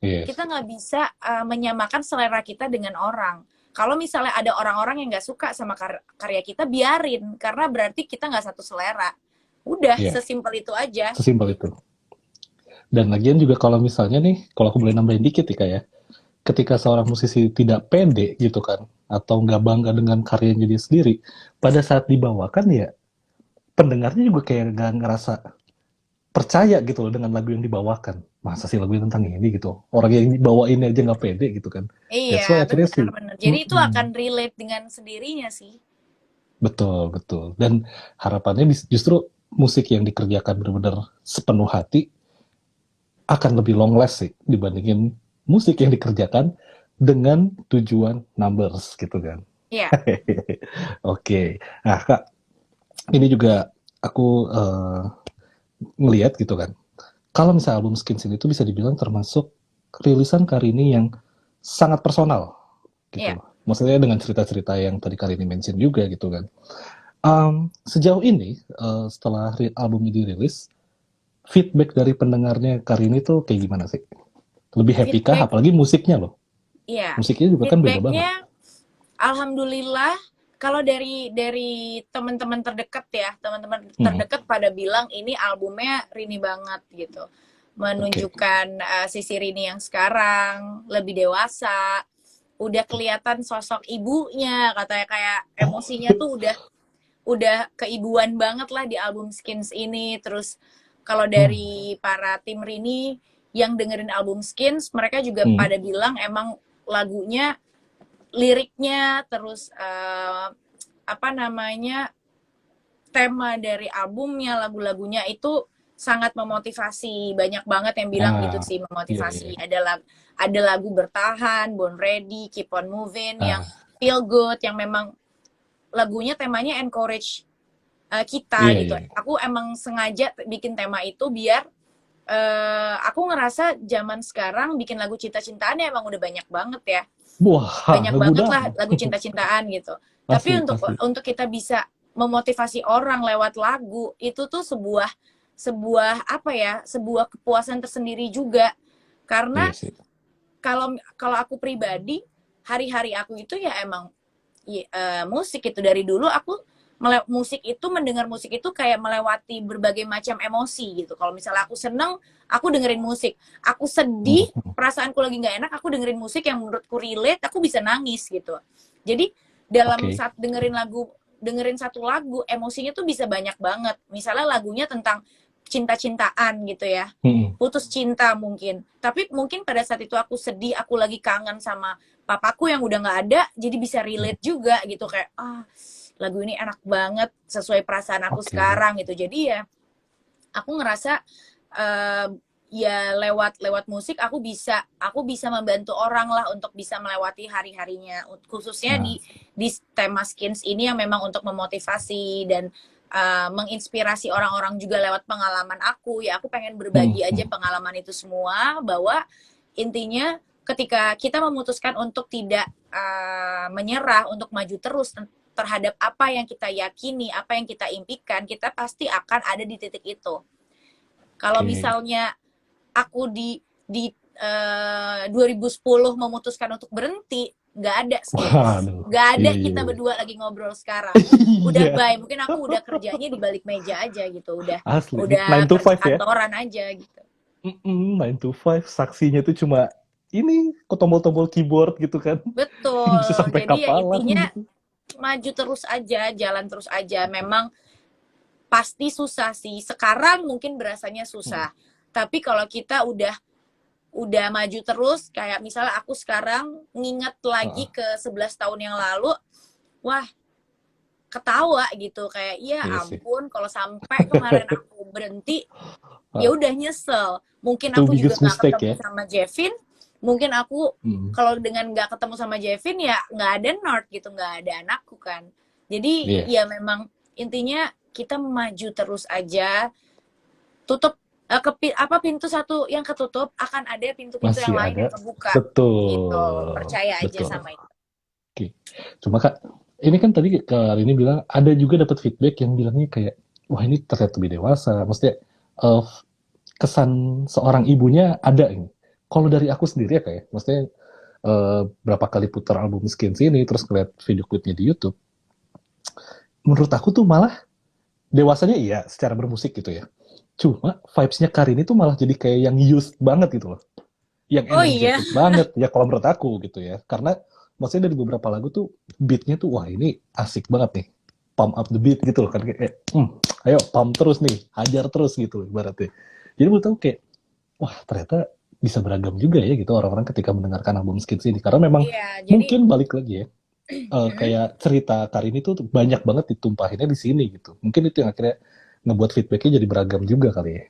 iya Kita sih. nggak bisa menyamakan selera kita dengan orang. Kalau misalnya ada orang-orang yang nggak suka sama karya kita, biarin, karena berarti kita nggak satu selera. Udah, Iya, sesimpel itu aja. sesimpel itu. Dan lagian juga kalau misalnya nih, kalau aku boleh nambahin dikit ya, kayak ketika seorang musisi tidak pede gitu kan, atau nggak bangga dengan karyanya dia sendiri, pada saat dibawakan ya, pendengarnya juga kayak nggak ngerasa percaya gitu loh dengan lagu yang dibawakan. Masa sih lagunya tentang ini gitu? Orang yang dibawain aja nggak pede gitu kan. That's why Iya, akhirnya sih, benar-benar. Jadi itu akan relate dengan sendirinya sih. betul, betul. Dan harapannya justru musik yang dikerjakan benar-benar sepenuh hati akan lebih long last sih dibandingin musik yang dikerjakan dengan tujuan numbers gitu kan. Iya, Oke. Nah, Kak, ini juga aku ngelihat gitu kan. Kalau misalnya album Skins ini tuh bisa dibilang termasuk rilisan Karini yang sangat personal gitu iya. loh. Maksudnya dengan cerita-cerita yang tadi Karini mention juga gitu kan. Sejauh ini setelah album ini dirilis, feedback dari pendengarnya Karini tuh kayak gimana sih? Lebih happy kah? Feedback, Apalagi musiknya loh. iya. Musiknya juga kan beda banget. Feedbacknya, alhamdulillah, kalau dari teman-teman terdekat ya, teman-teman Hmm, terdekat pada bilang ini albumnya Rini banget gitu. oke. Menunjukkan sisi Rini yang sekarang lebih dewasa, udah kelihatan sosok ibunya, katanya kayak Oh, emosinya tuh udah keibuan banget lah di album Skins ini. Terus kalau hmm, dari para tim Rini yang dengerin album Skins, mereka juga hmm, pada bilang emang lagunya, liriknya, terus apa namanya, tema dari albumnya, lagu-lagunya itu sangat memotivasi. Banyak banget yang bilang gitu ah, sih, iya, iya. memotivasi. Ada lagu Bertahan, Born Ready, Keep on Moving, yang Ah, feel good, yang memang lagunya temanya encourage kita iya, gitu. iya. Aku emang sengaja bikin tema itu biar aku ngerasa zaman sekarang bikin lagu cinta-cintaan ya emang udah banyak banget ya. Wah, Banyak banget lah mudah. lagu cinta-cintaan gitu. Tapi Asli, untuk asli. kita bisa memotivasi orang lewat lagu itu tuh sebuah sebuah apa ya, sebuah kepuasan tersendiri juga. Karena Iya sih. kalau kalau aku pribadi, hari-hari aku itu ya emang musik itu. Dari dulu aku musik itu, mendengar musik itu kayak melewati berbagai macam emosi gitu. Kalau misalnya aku seneng, aku dengerin musik. Aku sedih, Hmm, hmm. perasaanku lagi nggak enak, aku dengerin musik yang menurutku relate, aku bisa nangis gitu. Jadi dalam Oke. saat dengerin satu lagu, emosinya tuh bisa banyak banget. Misalnya lagunya tentang cinta-cintaan gitu ya, Hmm, putus cinta mungkin. Tapi mungkin pada saat itu aku sedih, aku lagi kangen sama papaku yang udah nggak ada, jadi bisa hmm. relate juga gitu, kayak lagu ini enak banget sesuai perasaan aku Oke. sekarang gitu. Jadi ya aku ngerasa uh, ya lewat musik aku bisa membantu orang lah untuk bisa melewati hari-harinya, khususnya Nah, di tema Skins ini yang memang untuk memotivasi dan menginspirasi orang-orang juga lewat pengalaman aku. Ya aku pengen hmm, berbagi aja hmm. pengalaman itu semua, bahwa intinya ketika kita memutuskan untuk tidak menyerah, untuk maju terus terhadap apa yang kita yakini, apa yang kita impikan, kita pasti akan ada di titik itu. Kalau Oke. misalnya aku di 2010 memutuskan untuk berhenti, nggak ada Skins, Waduh. nggak ada Iya, iya, kita iya. berdua lagi ngobrol sekarang. Udah Iya. bye, mungkin aku udah kerjanya di balik meja aja gitu, Asli. udah 9 to kerja 5 ya. kantoran aja gitu. 9 to 5. Saksinya tuh cuma ini kok tombol-tombol keyboard gitu kan. Bisa Betul, sampai jadi ya kapalan intinya gitu. maju terus aja, jalan terus aja. Memang pasti susah sih. Sekarang mungkin berasanya Hmm. susah. Tapi kalau kita udah maju terus, kayak misalnya aku sekarang nginget lagi Heeh. ke 11 tahun yang lalu, wah, ketawa gitu, kayak ya Iya sih. ampun kalau sampai kemarin aku berhenti, ya Heeh. udah nyesel. Mungkin Itu aku juga biggest nggak mistake ketemu ya. sama Jevin, mungkin aku Hmm. kalau dengan nggak ketemu sama Jevin ya nggak ada North gitu, nggak ada anakku kan. Jadi Iya. ya memang intinya kita maju terus aja, tutup pintu satu yang ketutup akan ada pintu-pintu yang Masih lain yang ada. kebuka gitu. Betul. Percaya aja Betul. sama itu. Oke. Cuma Kak, ini kan tadi Kak Rini bilang ada juga dapat feedback yang bilangnya kayak, wah ini terlihat lebih dewasa. Maksudnya eh, kesan seorang ibunya ada ini. Kalau dari aku sendiri ya kayak, maksudnya berapa kali putar album Skins ini, terus ngeliat video klipnya di YouTube, menurut aku tuh malah dewasanya iya secara bermusik gitu ya. Cuma vibes-nya Karini tuh malah jadi kayak yang used banget gitu loh. Yang Oh iya, energetic banget ya kalau menurut aku gitu ya. Karena maksudnya dari beberapa lagu tuh beatnya tuh wah ini asik banget nih. Pump up the beat gitu loh kan kayak ayo pump terus nih, hajar terus gitu loh ibaratnya. Jadi menurut aku kayak wah ternyata bisa beragam juga ya gitu orang-orang ketika mendengarkan album Skins ini karena memang iya. Jadi mungkin balik lagi ya kayak cerita Karini tuh banyak banget ditumpahinnya di sini gitu. Mungkin itu yang akhirnya ngebuat feedbacknya jadi beragam juga kali ya.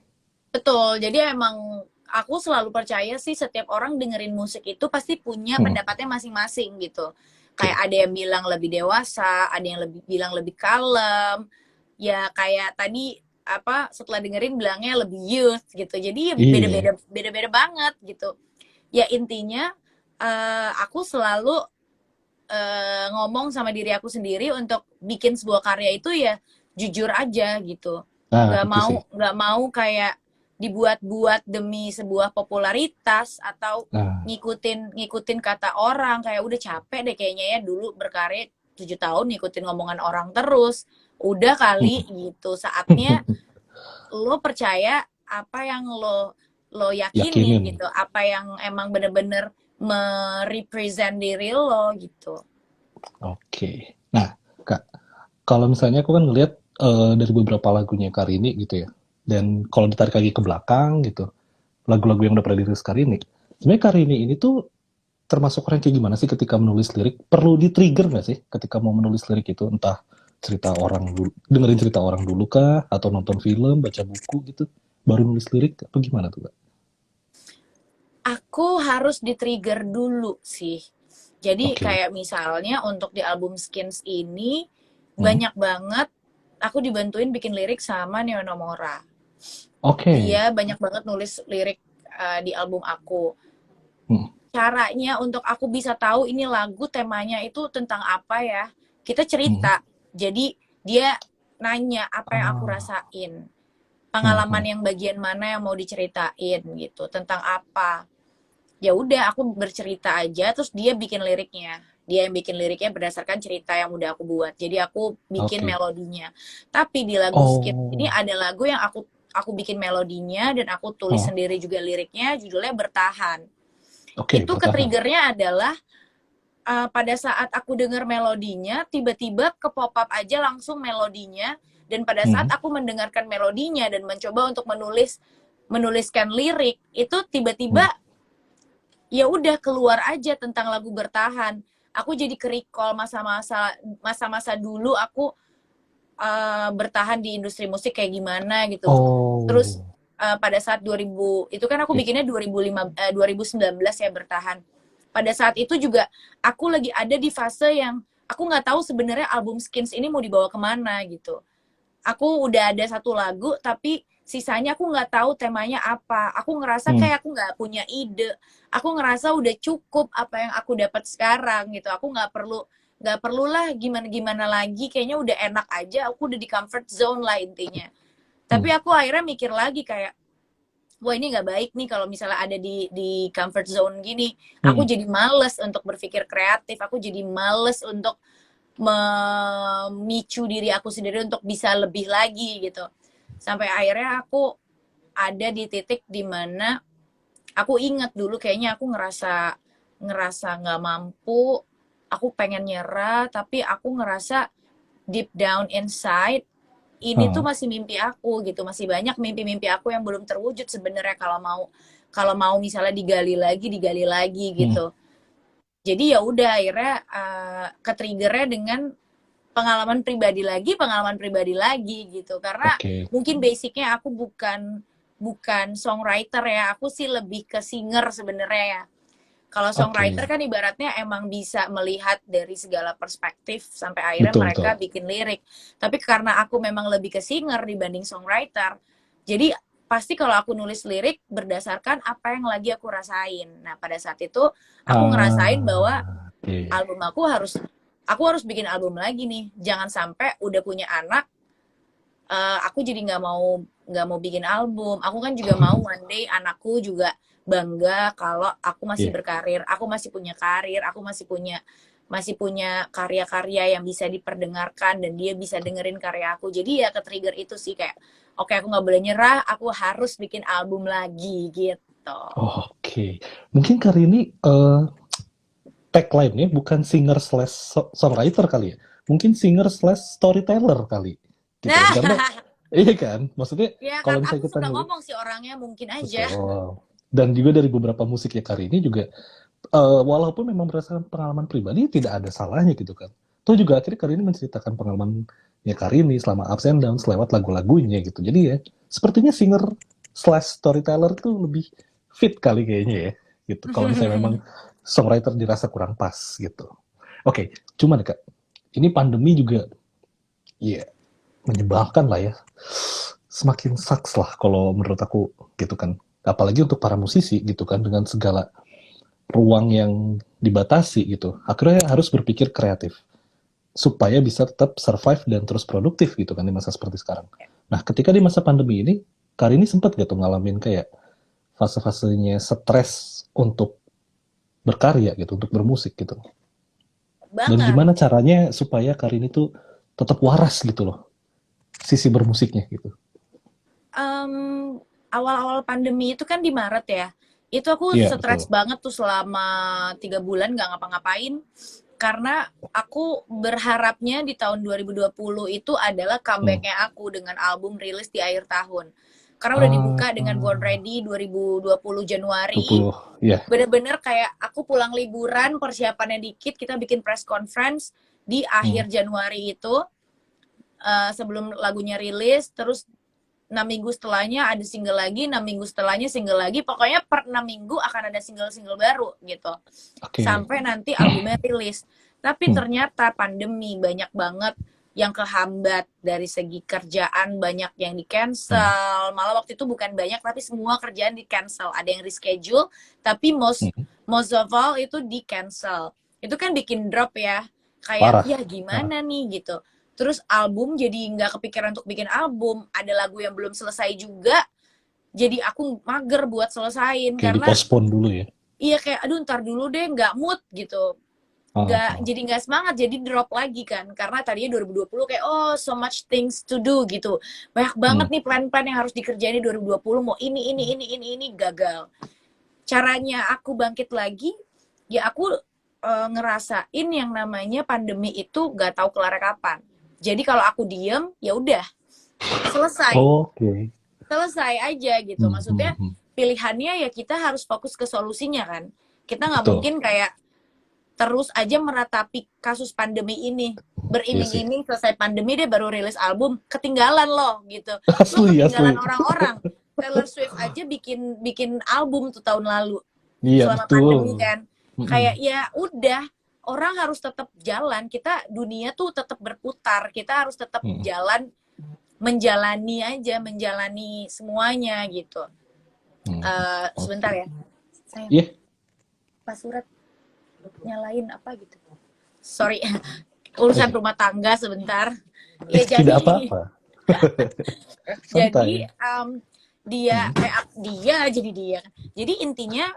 betul. Jadi emang aku selalu percaya sih setiap orang dengerin musik itu pasti punya Hmm, pendapatnya masing-masing gitu. Kayak Oke. ada yang bilang lebih dewasa, ada yang bilang lebih kalem. Ya kayak tadi apa setelah dengerin bilangnya lebih youth gitu. Jadi ya Iya. beda-beda banget gitu. Ya intinya aku selalu ngomong sama diri aku sendiri untuk bikin sebuah karya itu ya jujur aja gitu. Nah, Nggak itu mau sih. nggak mau kayak dibuat-buat demi sebuah popularitas atau Nah, ngikutin kata orang. Kayak udah capek deh kayaknya ya dulu berkarya 7 tahun ngikutin ngomongan orang terus. Udah kali gitu saatnya lo percaya apa yang lo yakinin yakinin. gitu, apa yang emang bener-bener merepresent diri lo gitu. Oke. Nah, Kak, kalau misalnya aku kan ngelihat dari beberapa lagunya Karini gitu ya. Dan kalau ditarik lagi ke belakang gitu, lagu-lagu yang udah pernah dirilis Karini. Sebenarnya Karini ini tuh termasuk orang kayak gimana sih ketika menulis lirik? Perlu di-trigger nggak sih ketika mau menulis lirik itu? Entah cerita orang dulu, dengerin cerita orang dulu kah? Atau nonton film, baca buku gitu? Baru nulis lirik? Atau gimana tuh, Kak? Aku harus di-trigger dulu sih. Jadi Oke. kayak misalnya untuk di album Skins ini Hmm. banyak banget aku dibantuin bikin lirik sama Neo Nomora. Oke. Dia banyak banget nulis lirik di album aku. Hmm. Caranya untuk aku bisa tahu ini lagu temanya itu tentang apa ya, kita Hmm. cerita. Jadi dia nanya apa yang aku Ah. rasain, Hmm. pengalaman Hmm. yang bagian mana yang mau diceritain gitu, tentang apa. Ya udah aku bercerita aja terus dia bikin liriknya. Dia yang bikin liriknya berdasarkan cerita yang udah aku buat. Jadi aku bikin Oke. melodinya. Tapi di lagu Skip ini Oh. ada lagu yang aku bikin melodinya dan aku tulis Oh. sendiri juga liriknya, judulnya Bertahan. Oke, Itu bertahan. ke-triggernya adalah pada saat aku denger melodinya, tiba-tiba ke pop up aja langsung melodinya. Dan pada saat Hmm. aku mendengarkan melodinya dan mencoba untuk menuliskan lirik, itu tiba-tiba Hmm. ya udah keluar aja tentang lagu Bertahan. Aku jadi ke-recall masa-masa dulu aku bertahan di industri musik kayak gimana gitu. Terus Oh. pada saat 2000 itu kan aku Oke. bikinnya 2019 ya Bertahan. Pada saat itu juga aku lagi ada di fase yang aku nggak tahu sebenarnya album Skins ini mau dibawa kemana gitu. Aku udah ada satu lagu tapi sisanya aku nggak tahu temanya apa. Aku ngerasa Hmm. kayak aku nggak punya ide. Aku ngerasa udah cukup apa yang aku dapat sekarang gitu. Aku nggak perlulah gimana gimana lagi. Kayaknya udah enak aja. Aku udah di comfort zone lah intinya. Hmm. Tapi aku akhirnya mikir lagi kayak, wah ini nggak baik nih kalau misalnya ada di comfort zone gini. Aku Hmm. jadi males untuk berpikir kreatif. Aku jadi males untuk memicu diri aku sendiri untuk bisa lebih lagi gitu. Sampai akhirnya aku ada di titik dimana aku ingat dulu kayaknya aku ngerasa ngerasa nggak mampu, aku pengen nyerah, tapi aku ngerasa deep down inside ini tuh Ah. masih mimpi aku gitu, masih banyak mimpi-mimpi aku yang belum terwujud sebenarnya kalau mau misalnya digali lagi Hmm. gitu. Jadi ya udah akhirnya ke-triggernya dengan pengalaman pribadi lagi gitu. Karena Oke. mungkin basicnya aku bukan bukan songwriter ya, aku sih lebih ke singer sebenarnya ya. Kalau Oke. songwriter kan ibaratnya emang bisa melihat dari segala perspektif sampai akhirnya Betul, mereka betul. bikin lirik. Tapi karena aku memang lebih ke singer dibanding songwriter, jadi pasti kalau aku nulis lirik berdasarkan apa yang lagi aku rasain. Nah, pada saat itu aku ngerasain bahwa Ah, oke. album aku harus bikin album lagi nih. Jangan sampai udah punya anak, aku jadi nggak mau bikin album. Aku kan juga mau one day anakku juga bangga kalau aku masih Iya. berkarir, aku masih punya karir, aku masih punya karya-karya yang bisa diperdengarkan dan dia bisa dengerin karya aku. Jadi ya ke-trigger itu sih kayak, oke aku nggak boleh nyerah, aku harus bikin album lagi gitu. Oh, oke. Mungkin kali ini tagline-nya bukan singer slash songwriter kali ya. Mungkin singer slash storyteller kali. Gitu kan. Karena Nah, iya kan, maksudnya ya kan kalau misalnya aku kita suka ngeliat ngomong sih orangnya mungkin aja. betul. Dan juga dari beberapa musik ya kali ini juga walaupun memang berdasarkan pengalaman pribadi tidak ada salahnya gitu kan. Toh juga akhirnya Karini menceritakan pengalaman ya Karini selama ups and downs lewat lagu-lagunya gitu. Jadi ya sepertinya singer slash storyteller tuh lebih fit kali kayaknya ya gitu. Kalau misalnya memang songwriter dirasa kurang pas gitu. Oke, cuman Kak, ini pandemi juga ya menyebalkan lah ya. Semakin sucks lah kalau menurut aku gitu kan. Apalagi untuk para musisi gitu kan dengan segala ruang yang dibatasi gitu. Akhirnya harus berpikir kreatif supaya bisa tetap survive dan terus produktif gitu kan di masa seperti sekarang. Nah, ketika di masa pandemi ini, Karini sempat gak tuh ngalamin kayak fase-fasenya stres untuk berkarya gitu, untuk bermusik gitu. Dan Banget. gimana caranya supaya Karini tuh tetap waras gitu loh, sisi bermusiknya gitu. Em, Awal-awal pandemi itu kan di Maret ya. Itu aku Iya, stres betul. banget tuh selama 3 bulan nggak ngapa-ngapain. Karena aku berharapnya di tahun 2020 itu adalah Hmm. comebacknya aku dengan album rilis di akhir tahun. Karena udah Ah, dibuka dengan Born Ready 2020 Januari. 20, ya. Bener-bener kayak aku pulang liburan, persiapannya dikit, kita bikin press conference di Hmm. akhir Januari itu. Sebelum lagunya rilis, terus 6 minggu setelahnya ada single lagi, 6 minggu setelahnya single lagi, pokoknya per 6 minggu akan ada single-single baru gitu Oke. sampai nanti albumnya rilis. Tapi Hmm. ternyata pandemi banyak banget yang kehambat dari segi kerjaan, banyak yang di Hmm. cancel, malah waktu itu bukan banyak tapi semua kerjaan di cancel, ada yang reschedule tapi most Hmm. most of all itu di cancel. Itu kan bikin drop ya, kayak Parah. ya Ah, gimana nih gitu. Terus album jadi nggak kepikiran untuk bikin album, ada lagu yang belum selesai juga, jadi aku mager buat selesain kayak karena dipospon dulu ya. iya kayak aduh ntar dulu deh, nggak mood gitu, Ah, nggak ah. jadi nggak semangat, jadi drop lagi kan karena tadinya 2020 kayak oh so much things to do gitu, banyak banget Hmm. nih plan-plan yang harus dikerjain di 2020, mau ini gagal. Caranya aku bangkit lagi ya aku ngerasain yang namanya pandemi itu nggak tahu kelar kapan. Jadi kalau aku diem ya udah selesai, Oke. selesai aja gitu. Hmm, hmm, Maksudnya hmm. pilihannya ya kita harus fokus ke solusinya kan. Kita nggak Betul. mungkin kayak terus aja meratapi kasus pandemi ini, Iya sih. beriming-iming selesai pandemi deh baru rilis album, ketinggalan loh gitu. Lo Asli, ketinggalan asli. orang-orang. Taylor Swift aja bikin bikin album tuh tahun lalu Iya, selama betul. pandemi kan. Mm-mm. Kayak ya udah, orang harus tetap jalan, kita dunia tuh tetap berputar, kita harus tetap Mm-mm. jalan, menjalani aja, menjalani semuanya gitu. Mm. Sebentar Oke. ya, sayang, Iya, Pak Surat nyalain apa gitu. Sorry, urusan eh, rumah tangga sebentar. Ya tidak jadi apa-apa. jadi Santai. dia Mm. jadi dia. Jadi intinya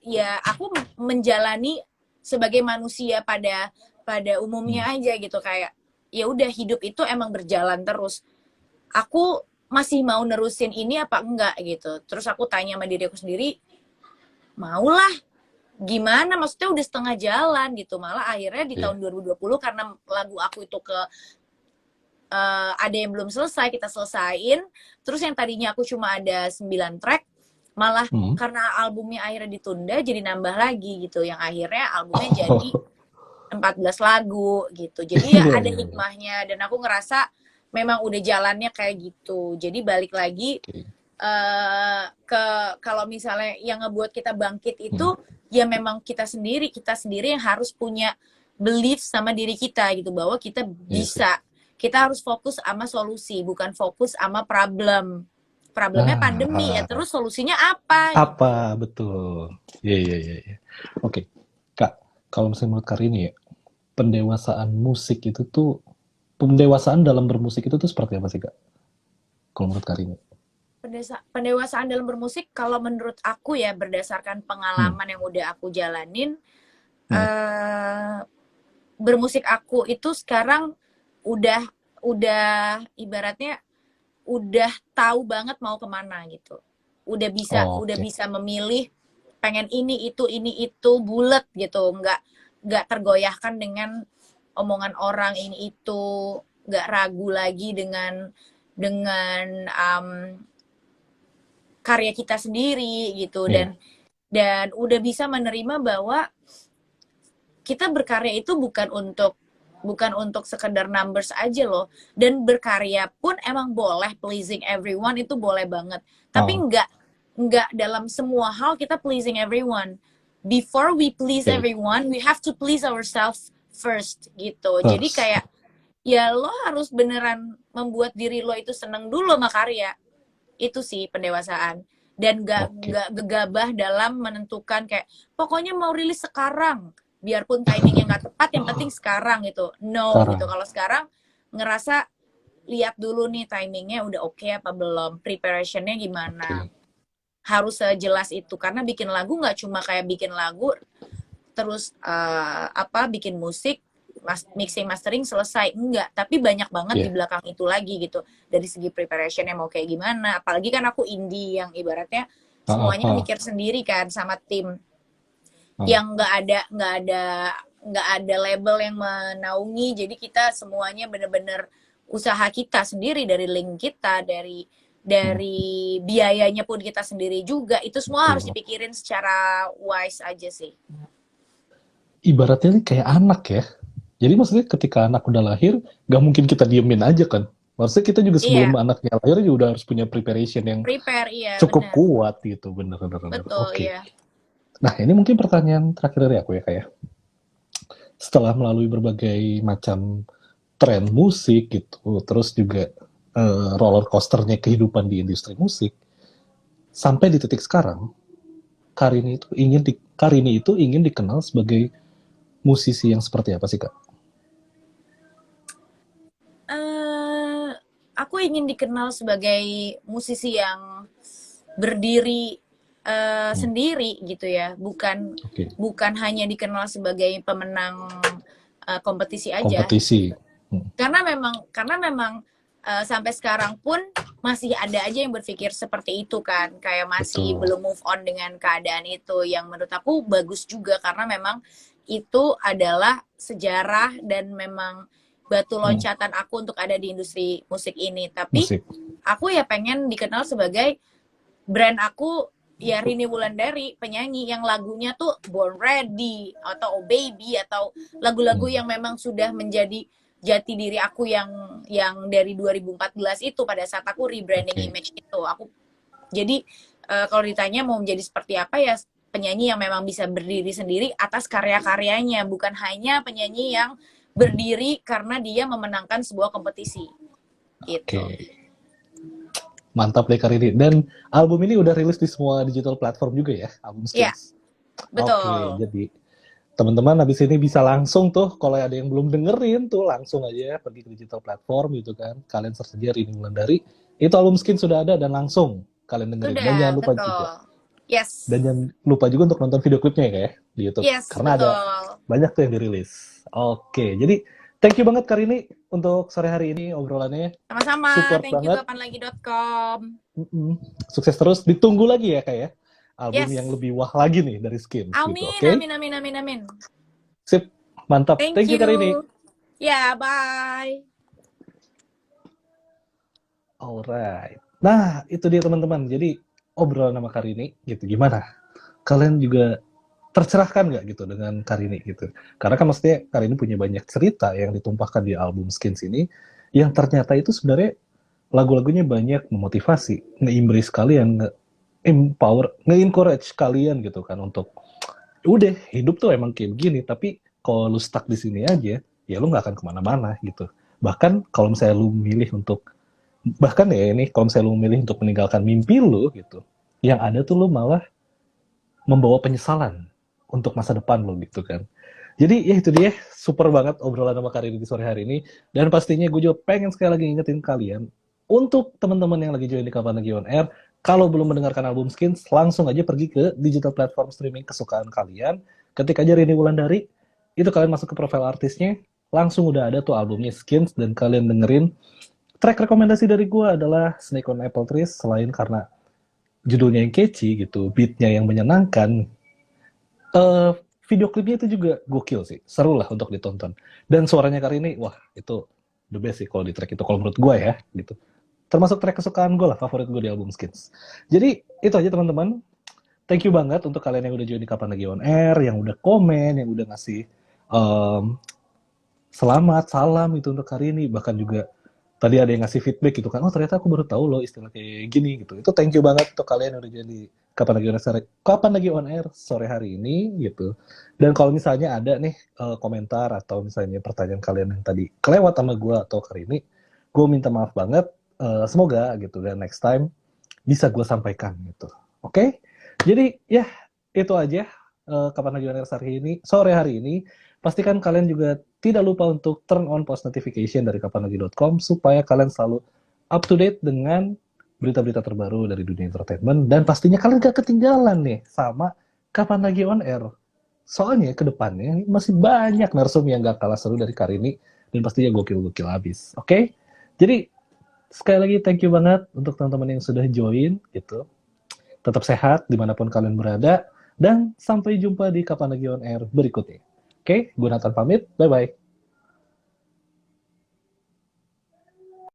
ya aku menjalani sebagai manusia pada pada Mm. umumnya aja gitu, kayak ya udah hidup itu emang berjalan terus. Aku masih mau nerusin ini apa enggak gitu. Terus aku tanya sama diri aku sendiri, maulah, gimana maksudnya udah setengah jalan gitu. Malah akhirnya di Iya. tahun 2020 karena lagu aku itu ada yang belum selesai, kita selesain. Terus yang tadinya aku cuma ada 9 track, malah Mm. karena albumnya akhirnya ditunda jadi nambah lagi gitu. Yang akhirnya albumnya jadi Oh, 14 lagu gitu. Jadi ya iya, ada iya, iya. hikmahnya dan aku ngerasa memang udah jalannya kayak gitu. Jadi balik lagi Oke. ke kalau misalnya yang ngebuat kita bangkit Mm. itu ya memang kita sendiri yang harus punya belief sama diri kita gitu bahwa kita Iya sih. bisa. Kita harus fokus sama solusi, bukan fokus sama problem problemnya pandemi ya, Ah, terus solusinya apa gitu. apa betul? Iya, iya, iya, iya. Oke, Kak, kalau misalnya menurut Kak ini ya, pendewasaan musik itu tuh, pendewasaan dalam bermusik itu tuh seperti apa sih, Kak? Kalau menurut Kak ini? Pendewasaan dalam bermusik kalau menurut aku ya berdasarkan Hmm, pengalaman yang udah aku jalanin, hmm. eh bermusik aku itu sekarang udah udah ibaratnya udah tahu banget mau kemana gitu. Oh, Udah oke. bisa memilih pengen ini itu bulat gitu, nggak tergoyahkan dengan omongan orang ini itu, nggak ragu lagi dengan karya kita sendiri gitu, Iya. dan udah bisa menerima bahwa kita berkarya itu bukan untuk sekedar numbers aja loh, dan berkarya pun emang boleh pleasing everyone, itu boleh banget, tapi Oh, nggak dalam semua hal kita pleasing everyone. Before we please oke. everyone, we have to please ourselves first gitu. Jadi First. kayak ya lo harus beneran membuat diri lo itu seneng dulu sama karya. Itu sih pendewasaan. Dan Oke. gak gegabah dalam menentukan kayak pokoknya mau rilis sekarang, biarpun timingnya nggak tepat yang penting sekarang gitu, no gitu. Sekarang. Kalau sekarang ngerasa lihat dulu nih timingnya udah oke apa belum, preparationnya gimana, Oke. harus sejelas itu. Karena bikin lagu nggak cuma kayak bikin lagu terus bikin musik, mixing mastering selesai, enggak, tapi banyak banget di Iya. belakang itu lagi gitu, dari segi preparation yang mau kayak gimana, apalagi kan aku indie yang ibaratnya Ah, ah, semuanya ah, mikir sendiri kan sama tim, ah. yang nggak ada label yang menaungi, jadi kita semuanya bener-bener usaha kita sendiri, dari link kita, Hmm, dari biayanya pun kita sendiri juga, itu semua harus betul. dipikirin secara wise aja sih. Ibaratnya nih kayak anak ya. Jadi maksudnya ketika anak udah lahir, gak mungkin kita diemin aja kan. Maksudnya kita juga sebelum Iya, anaknya lahir juga udah harus punya preparation yang prepare, iya cukup benar. kuat gitu. Bener, bener, bener. Betul, Oke. iya. Nah, ini mungkin pertanyaan terakhir dari aku ya, Kak ya. Setelah melalui berbagai macam tren musik gitu, terus juga roller coasternya kehidupan di industri musik, sampai di titik sekarang, Karini itu ingin dikenal sebagai musisi yang seperti apa sih, Kak? eh aku ingin dikenal sebagai musisi yang berdiri Hmm, sendiri gitu ya, bukan oke. bukan hanya dikenal sebagai pemenang kompetisi aja. Kompetisi. Hmm, Karena memang sampai sekarang pun masih ada aja yang berpikir seperti itu kan, kayak masih betul. belum move on dengan keadaan itu, yang menurut aku bagus juga karena memang itu adalah sejarah dan memang batu Hmm, loncatan aku untuk ada di industri musik ini. Tapi musik. aku ya pengen dikenal sebagai brand aku ya, Rini Wulandari, penyanyi yang lagunya tuh Born Ready atau Oh Baby, atau lagu-lagu Hmm, yang memang sudah menjadi jati diri aku, yang dari 2014 itu, pada saat aku rebranding oke. image itu. Aku jadi kalau ditanya mau menjadi seperti apa, ya penyanyi yang memang bisa berdiri sendiri atas karya-karyanya, bukan hanya penyanyi yang berdiri karena dia memenangkan sebuah kompetisi Oke. gitu. Mantap deh Karini. Dan album ini udah rilis di semua digital platform juga ya, album Iya, Skins. Oke, betul. jadi teman-teman habis ini bisa langsung tuh, kalau ada yang belum dengerin tuh langsung aja pergi ke digital platform gitu kan. Kalian search aja Rini Wulandari, itu album Skin sudah ada dan langsung kalian dengerin. Dan jangan Sudah, lupa juga. betul. Yes. Dan jangan lupa juga untuk nonton video klipnya ya kayak di YouTube. Yes, Karena ada betul. banyak tuh yang dirilis. Oke, jadi thank you banget Karini untuk sore hari ini obrolannya. Sama-sama. Support Thank you banget. kapanlagi.com. Sukses terus. Ditunggu lagi ya kayak album yang Yes. lebih wah lagi nih dari Skins gitu. Amin, Oke? amin, amin, amin, amin. Sip. Mantap. Thank Thank you Karini. you. Ya, bye. Alright. Nah, itu dia teman-teman. Jadi obrolan sama Karini gitu. Gimana? Kalian juga tercerahkan nggak gitu dengan Karini gitu? Karena kan maksudnya Karini punya banyak cerita yang ditumpahkan di album Skins ini yang ternyata itu sebenarnya lagu-lagunya banyak memotivasi, nge-embrace kalian, nge-empower, nge-encourage kalian gitu kan untuk udah hidup tuh emang kayak begini, tapi kalau lu stuck di sini aja, ya lu nggak akan kemana-mana gitu. Bahkan kalau misalnya lu milih untuk Bahkan ya ini, kalau misalnya lu memilih untuk meninggalkan mimpi lu gitu, yang ada tuh lu malah membawa penyesalan untuk masa depan lo gitu kan. Jadi ya itu dia, super banget obrolan sama Karin di sore hari ini. Dan pastinya gue juga pengen sekali lagi ingetin kalian, untuk teman-teman yang lagi join di Kapan Lagi On Air, kalau belum mendengarkan album Skins, langsung aja pergi ke digital platform streaming kesukaan kalian. Ketik aja Rini Wulandari, itu kalian masuk ke profil artisnya, langsung udah ada tuh albumnya Skins, dan kalian dengerin. Track rekomendasi dari gue adalah Snake on Apple Trees, selain karena judulnya yang catchy gitu, beatnya yang menyenangkan, eh video klipnya itu juga gokil sih, seru lah untuk ditonton. Dan suaranya kali ini, wah itu the best sih kalau di track itu, kalau menurut gue ya, gitu. Termasuk track kesukaan gue lah, favorit gue di album Skins. Jadi itu aja teman-teman. Thank you banget untuk kalian yang udah join di Kapan Lagi On Air, yang udah komen, yang udah ngasih um, selamat, salam itu untuk hari ini. Bahkan juga tadi ada yang ngasih feedback gitu kan, oh ternyata aku baru tahu loh istilah kayak gini gitu. Itu thank you banget untuk kalian yang udah jadi kapan lagi on air sore hari ini gitu. Dan kalau misalnya ada nih komentar atau misalnya pertanyaan kalian yang tadi kelewat sama gue atau hari ini, gue minta maaf banget. Semoga gitu dan next time bisa gue sampaikan gitu. Oke? Jadi ya itu aja kapan lagi on air sore hari ini. Pastikan kalian juga tidak lupa untuk turn on post notification dari kapanlagi.com supaya kalian selalu up to date dengan berita-berita terbaru dari dunia entertainment, dan pastinya kalian gak ketinggalan nih sama Kapan Lagi On Air. Soalnya ke depannya masih banyak narsum yang gak kalah seru dari Karini, dan pastinya gokil-gokil habis. Oke? Jadi sekali lagi thank you banget untuk teman-teman yang sudah join gitu. Tetap sehat dimanapun kalian berada, dan sampai jumpa di Kapan Lagi On Air berikutnya. Oke, gue Nathan pamit, bye-bye.